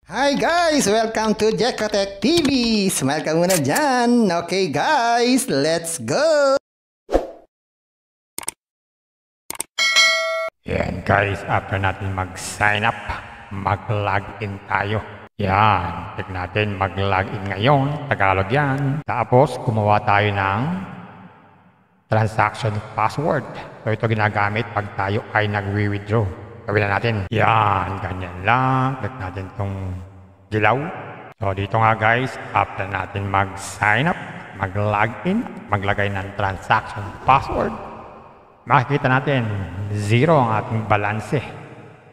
Hi guys! Welcome to Jekotech TV! Smile ka muna dyan! Okay guys, let's go! Yan guys, after natin mag-sign up, mag-login tayo. Yan, check natin mag-login ngayon, Tagalog yan. Tapos, gumawa tayo ng transaction password. So ito ginagamit pag tayo ay nag-withdraw. Gawin na natin. Yan, ganyan lang. Click natin itong dilaw. So dito nga guys, after natin mag-sign up, mag-login, maglagay ng transaction password, makikita natin 0 ang ating balanse.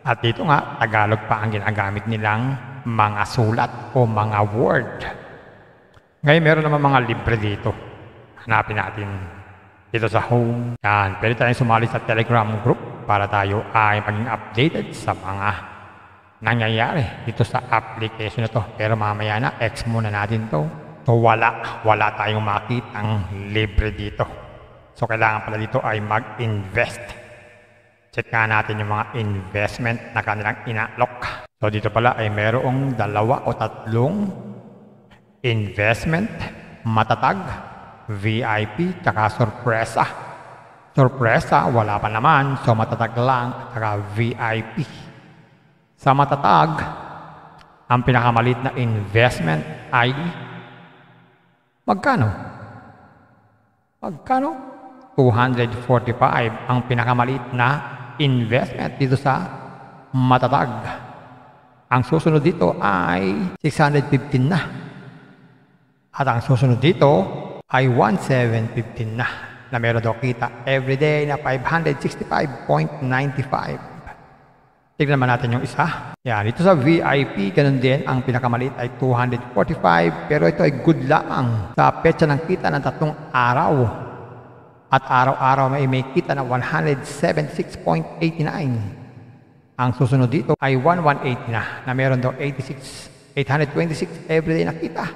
At dito nga, Tagalog pa ang ginagamit nilang mga sulat o mga word. Ngayon meron naman mga libre dito. Hanapin natin dito sa home. Yan, pwede tayong sumali sa Telegram group para tayo ay maging updated sa mga nangyayari dito sa application na to. Pero mamaya na, X muna natin to. So wala tayong makitang libre dito. So kailangan pala dito ay mag-invest. Check nga natin yung mga investment na kanilang ina-lock. So dito pala ay merong 2 o 3 investment, matatag, VIP, tsaka sorpresa. Sorpresa, wala pa naman. So matatag lang, tsaka VIP. Sa matatag, ang pinakamalit na investment ay magkano? 245 ang pinakamalit na investment dito sa matatag. Ang susunod dito ay 615 na. At ang susunod dito ay 1715 na meron daw kita everyday na 565.95. Tignan naman natin yung isa. Yan, dito sa VIP, ganun din. Ang pinakamalit ay 245. Pero ito ay good lamang sa petsa ng kita ng 3 araw. At araw-araw may kita na 176.89. Ang susunod dito ay 1180 na meron daw 826 everyday na kita.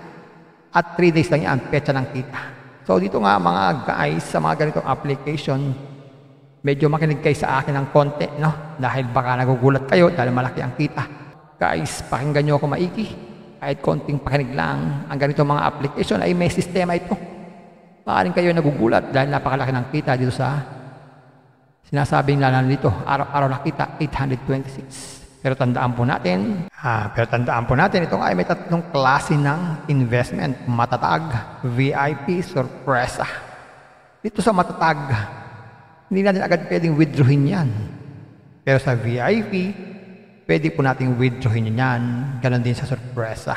At 3 days lang yan, petsa ng kita. So dito nga mga guys, sa mga ganitong application, medyo makinig kayo sa akin ng konti, no? Dahil baka nagugulat kayo dahil malaki ang kita. Guys, pakinggan nyo ako maiki. Kahit konting pakinig lang, ang ganitong mga application ay may sistema ito. Maaaring kayo nagugulat dahil napakalaki ng kita dito sa sinasabing lalan dito. Araw-araw na kita, 826. Pero tandaan po natin, ito ay may 3 klase ng investment. Matatag, VIP, sorpresa. Dito sa matatag, hindi natin agad pwedeng withdrawin yan. Pero sa VIP, pwede po natin withdrawin yan. Ganon din sa sorpresa.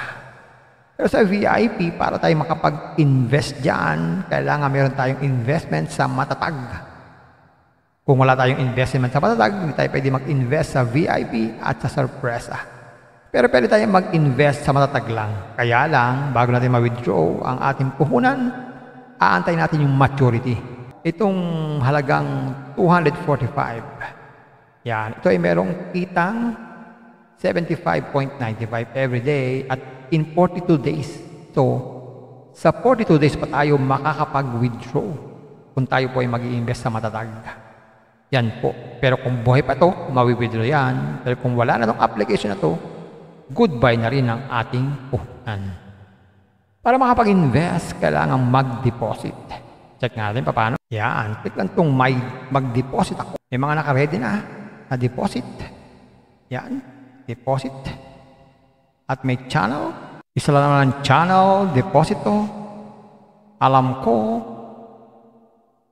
Pero sa VIP, para tayo makapag-invest dyan, kailangan meron tayong investment sa matatag. Kung wala tayong investment sa matatag, hindi tayo pwede mag-invest sa VIP at sa sorpresa. Pero pwede tayong mag-invest sa matatag lang. Kaya lang, bago natin ma-withdraw ang ating puhunan, aantay natin yung maturity. Itong halagang 245. Yan, ito ay merong kitang 75.95 every day at in 42 days. So, sa 42 days pa tayo makakapag-withdraw kung tayo po ay mag-i-invest sa matatag. Yan po. Pero kung buhay pa to, mawi-withdraw yan. Pero kung wala na tong application na to, goodbye na rin ang ating puhunan. Para makapag-invest, kailangan mag-deposit. Check natin paano. Yan. Click lang itong mag-deposit ako. May mga naka-ready na deposit. Yan. Deposit. At may channel. Isa lang naman ang channel. Deposito. Alam ko.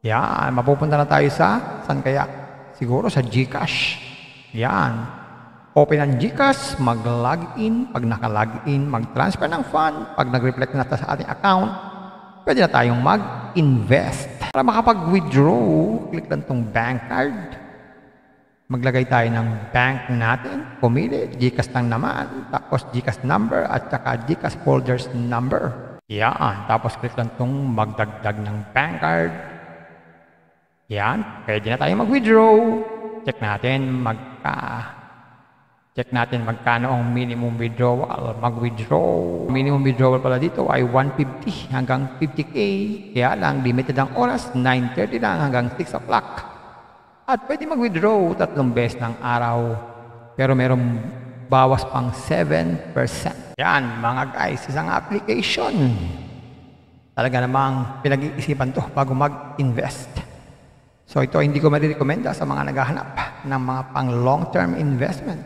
Yan. Mapupunta na tayo sa saan kaya? Siguro sa GCash. Yan. Open ang GCash. Mag-login. Pag naka-login, mag-transfer ng fund. Pag nag-reflect na sa ating account, pwede na tayong mag-invest. Para makapag-withdraw, click lang itong bank card. Maglagay tayo ng bank natin. Pumili, GCash lang naman. Tapos GCash number at saka GCash folders number. Yan. Tapos click lang itong magdagdag ng bank card. Yan. Pwede na tayo mag-withdraw. Check natin magkano ang minimum withdrawal. Mag-withdraw. Minimum withdrawal pala dito ay 150 hanggang 50K. Kaya lang, limited ang oras. 9:30 lang hanggang 6 o'clock. At pwede mag-withdraw 3 beses ng araw. Pero merong bawas pang 7%. Yan mga guys, isang application. Talaga namang pinag-iisipan to bago mag-invest. So ito hindi ko marirekomenda sa mga naghahanap ng mga pang long-term investment.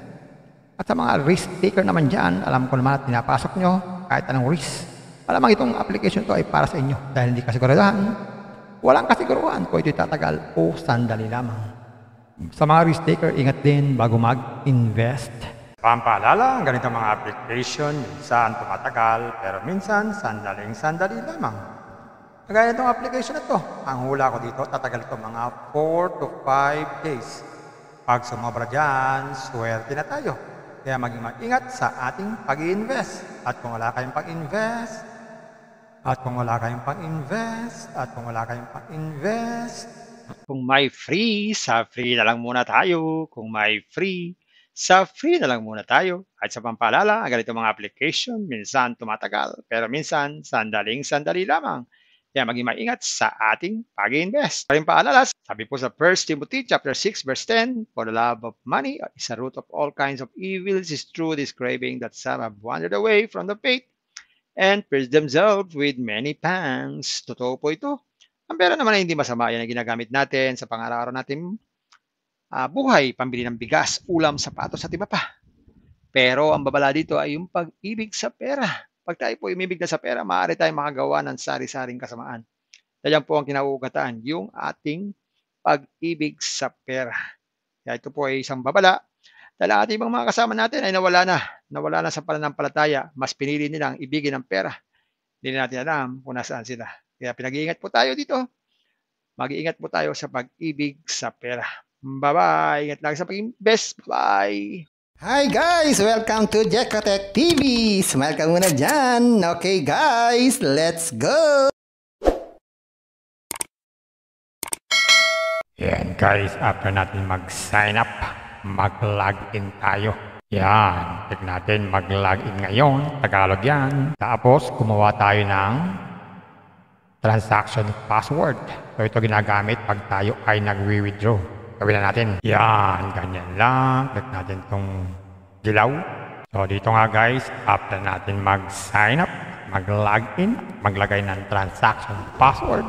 At sa mga risk taker naman dyan, alam ko naman at pinapasok nyo kahit anong risk. Alamang itong application to ay para sa inyo dahil hindi kasiguraduhan. Walang kasiguruhan kung ito'y tatagal o sandali lamang. Sa mga risk taker, ingat din bago mag-invest. Pampaalala, ang ganitong mga application, minsan tumatagal, pero minsan sandaling-sandali lamang. Kagaya itong application na to, ang hula ko dito, tatagal ito mga 4 to 5 days. Pag sumobra dyan, swerte na tayo. Kaya maging mag-ingat sa ating pag-i-invest. At kung wala kayong pag-invest, Kung may free, sa free na lang muna tayo. Kung may free, sa free na lang muna tayo. At sa pampaalala, ang ganito mga application, minsan tumatagal, pero minsan sandaling-sandali lamang. Kaya maging maingat sa ating pag-invest. Paring paalala, sabi po sa 1 Timothy chapter 6 verse 10, for the love of money is a root of all kinds of evils, is true this craving that some have wandered away from the faith and pierced themselves with many pangs. Totoo po ito. Ang pera naman ay hindi masama. Yan ang ginagamit natin sa pang-araw-araw natin buhay, pambili ng bigas, ulam, sapatos at iba pa. Pero ang babala dito ay yung pag-ibig sa pera. Pag tayo po umibig na sa pera, maaari tayong makagawa ng sari-saring kasamaan. Dahil po ang kinauugatan, yung ating pag-ibig sa pera. Kaya ito po ay isang babala. Dahil ang ating mga kasama natin ay nawala na sa pananampalataya. Mas pinili nilang ibigin ang pera. Hindi natin alam kung nasaan sila. Kaya pinag-iingat po tayo dito. Mag-iingat po tayo sa pag-ibig sa pera. Bye-bye. Ingat lagi sa pag-invest. Bye. Hi guys! Welcome to Jekotech TV! Smile ka muna dyan! Okay guys, let's go! Yan guys, after natin mag-sign up, mag-login tayo. Yan, check natin mag-login ngayon. Tagalog yan. Tapos, gumawa tayo ng transaction password. So ito ginagamit pag tayo ay nag-withdraw. Gawin na natin. Yan, ganyan lang. Click natin itong dilaw. So dito nga guys, after natin mag-sign up, mag-login, maglagay ng transaction password,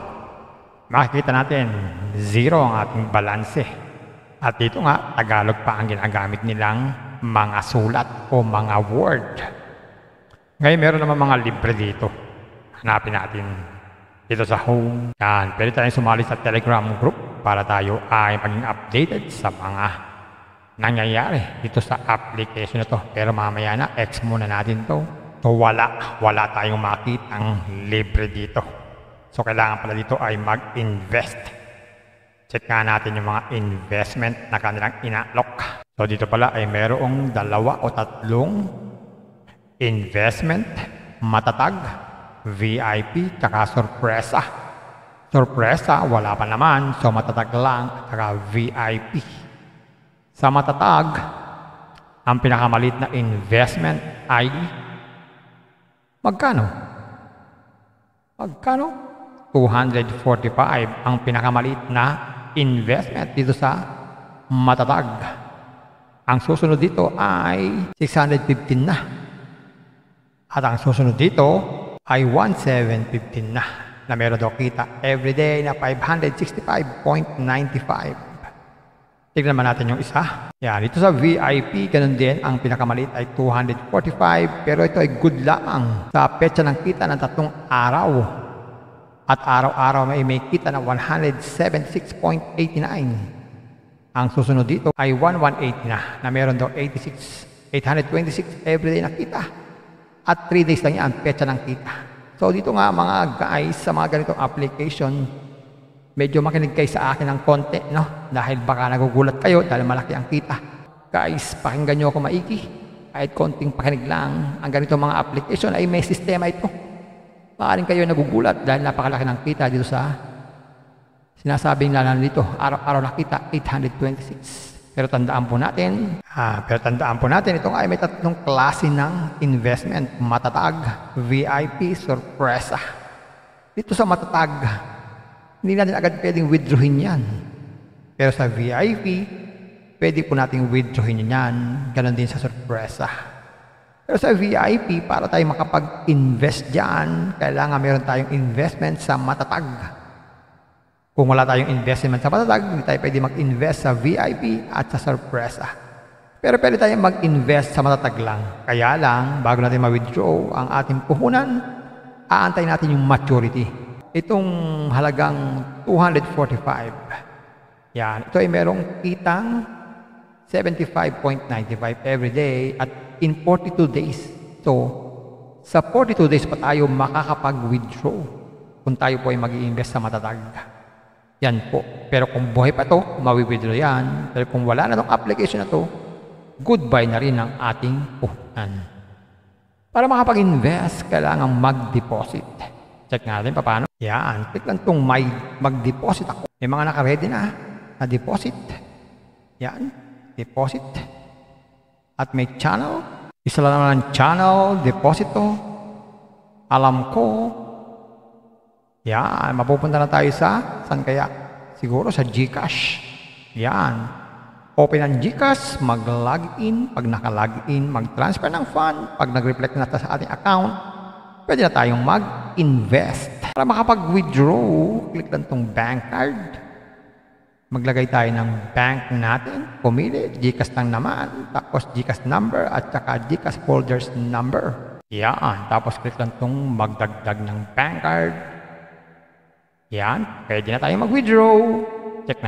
makikita natin 0 ang ating balanse. At dito nga, Tagalog pa ang ginagamit nilang mga sulat o mga word. Ngayon meron naman mga libre dito. Hanapin natin dito sa home. Yan, pwede tayong sumali sa Telegram group para tayo ay maging updated sa mga nangyayari dito sa application na to. Pero mamaya na, X muna natin to. So wala tayong makitang libre dito. So kailangan pala dito ay mag-invest. Check nga natin yung mga investment na kanilang ina-lock. So dito pala ay merong 2 o 3 investment, matatag, VIP, tsaka sorpresa. Sorpresa, wala pa naman. So matatag lang, tsaka VIP. Sa matatag, ang pinakamalit na investment ay magkano? 245 ang pinakamalit na investment dito sa matatag. Ang susunod dito ay 615 na. At ang susunod dito ay 1715 na meron daw kita everyday na 565.95. Tignan naman natin yung isa. Yan, dito sa VIP, ganun din. Ang pinakamalit ay 245. Pero ito ay good lamang sa petsa ng kita ng 3 araw. At araw-araw may kita na 176.89. Ang susunod dito ay 1180 na meron daw 826 everyday na kita. At 3 days lang yan, petsa ng kita. So dito nga mga guys, sa mga ganitong application, medyo makinig kayo sa akin ng konti, no? Dahil baka nagugulat kayo dahil malaki ang kita. Guys, pakinggan nyo ako maigi. Kahit konting pakinig lang, ang ganitong mga application ay may sistema ito. Maaaring kayo nagugulat dahil napakalaki ng kita dito sa sinasabing lalan dito. Araw-araw na kita, 826. Pero tandaan po natin, ito ay may 3 klase ng investment. Matatag, VIP, sorpresa. Dito sa matatag, hindi natin agad pwedeng withdrawin yan. Pero sa VIP, pwede po nating withdrawin yan. Ganon din sa sorpresa. Pero sa VIP, para tayo makapag-invest dyan, kailangan meron tayong investment sa matatag. Kung wala tayong investment sa matatag, hindi tayo pwede mag-invest sa VIP at sa sorpresa. Pero pwede tayong mag-invest sa matatag lang. Kaya lang, bago natin ma-withdraw ang ating puhunan, aantay natin yung maturity. Itong halagang 245. Yan. Ito ay merong kitang 75.95 every day at in 42 days. So, sa 42 days pa tayo makakapag-withdraw kung tayo po ay mag-i-invest sa matatag. Yan po. Pero kung buhay pa to, mawi-withdraw yan. Pero kung wala na tong application na to, goodbye na rin ang ating puhunan. Para makapag-invest, kailangan mag-deposit. Check natin paano. Yan. Click lang itong mag-deposit ako. May mga naka-ready na deposit. Yan. Deposit. At may channel. Isa lang naman ang channel. Deposito. Alam ko. Yan. Mapupunta na tayo sa saan kaya? Siguro sa GCash. Yan. Open ang GCash. Mag-login. Pag naka-login, mag-transfer ng fund. Pag nag-reflect na sa ating account, pwede na tayong mag-invest. Para makapag-withdraw, click lang itong bank card. Maglagay tayo ng bank natin. Pumili, GCash lang naman. Tapos GCash number at saka GCash holders number. Yan. Tapos click lang itong magdagdag ng bank card. Yan. Pwede na tayong mag-withdraw. Check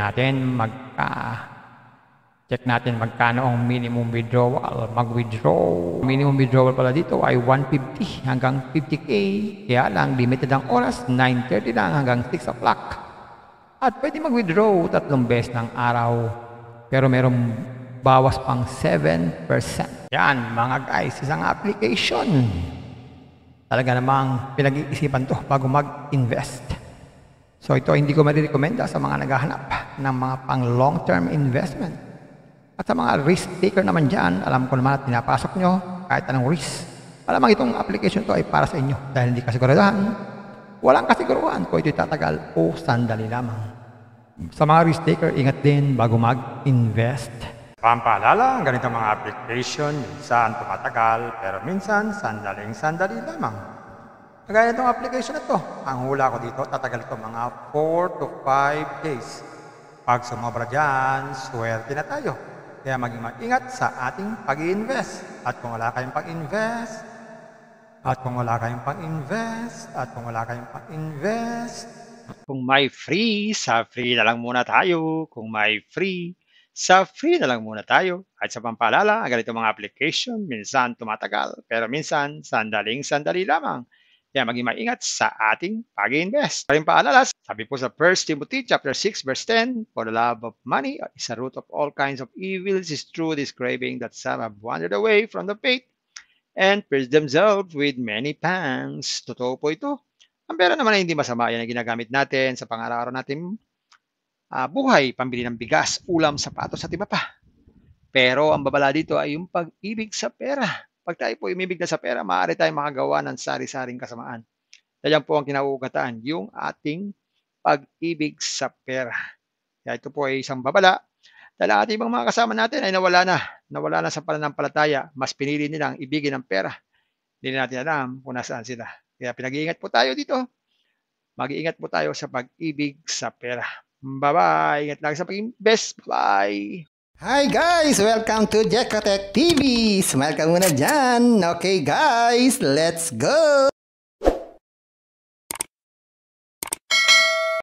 natin magkano ang minimum withdrawal. Mag-withdraw. Minimum withdrawal pala dito ay 150 hanggang 50K. Kaya lang, limited ang oras. 9:30 lang hanggang 6 o'clock. At pwede mag-withdraw 3 beses ng araw. Pero merong bawas pang 7%. Yan, mga guys, isang application. Talaga namang pinag-iisipan to bago mag-invest. So ito hindi ko marirekomenda sa mga naghahanap ng mga pang long-term investment. At sa mga risk taker naman dyan, alam ko naman at pinapasok nyo kahit anong risk. Alam itong application to ay para sa inyo dahil hindi kasiguraduhan. Walang kasiguruhan kung ito'y tatagal o sandali lamang. Sa mga risk taker, ingat din bago mag-invest. Pampaalala, ang ganitong mga application, minsan tumatagal, pero minsan sandali lamang. Kagaya itong application na to, ang hula ko dito, tatagal ito mga 4 to 5 days. Pag sumobra dyan, swerte na tayo. Kaya maging mag-ingat sa ating pag-i-invest. At kung wala kayong pag-invest, Kung may free, sa free na lang muna tayo. Kung may free, sa free na lang muna tayo. At sa pampaalala, ang ganitong mga application, minsan tumatagal, pero minsan sandali lamang. Kaya maging maingat sa ating pag-invest. Paring paalala, sabi po sa 1 Timothy chapter 6 verse 10, for the love of money is a root of all kinds of evils, is true this craving that some have wandered away from the faith and pierced themselves with many pangs. Totoo po ito. Ang pera naman ay hindi masama. Yan ang ginagamit natin sa pang-araw-araw natin buhay, pambili ng bigas, ulam, sapatos at iba pa. Pero ang babala dito ay yung pag-ibig sa pera. Pag tayo po umibig na sa pera, maaari tayong makagawa ng sari-saring kasamaan. Yan po ang kinauugatan, yung ating pag-ibig sa pera. Kaya ito po ay isang babala. Dahil ang ating mga kasama natin ay nawala na sa pananampalataya. Mas pinili nilang ibigin ang pera. Hindi na natin alam kung nasaan sila. Kaya pinag-iingat po tayo dito. Mag-iingat po tayo sa pag-ibig sa pera. Bye-bye. Ingat lang sa pag-invest. Bye. Hi guys! Welcome to Jekotech TV! Smile ka muna dyan! Okay guys, let's go!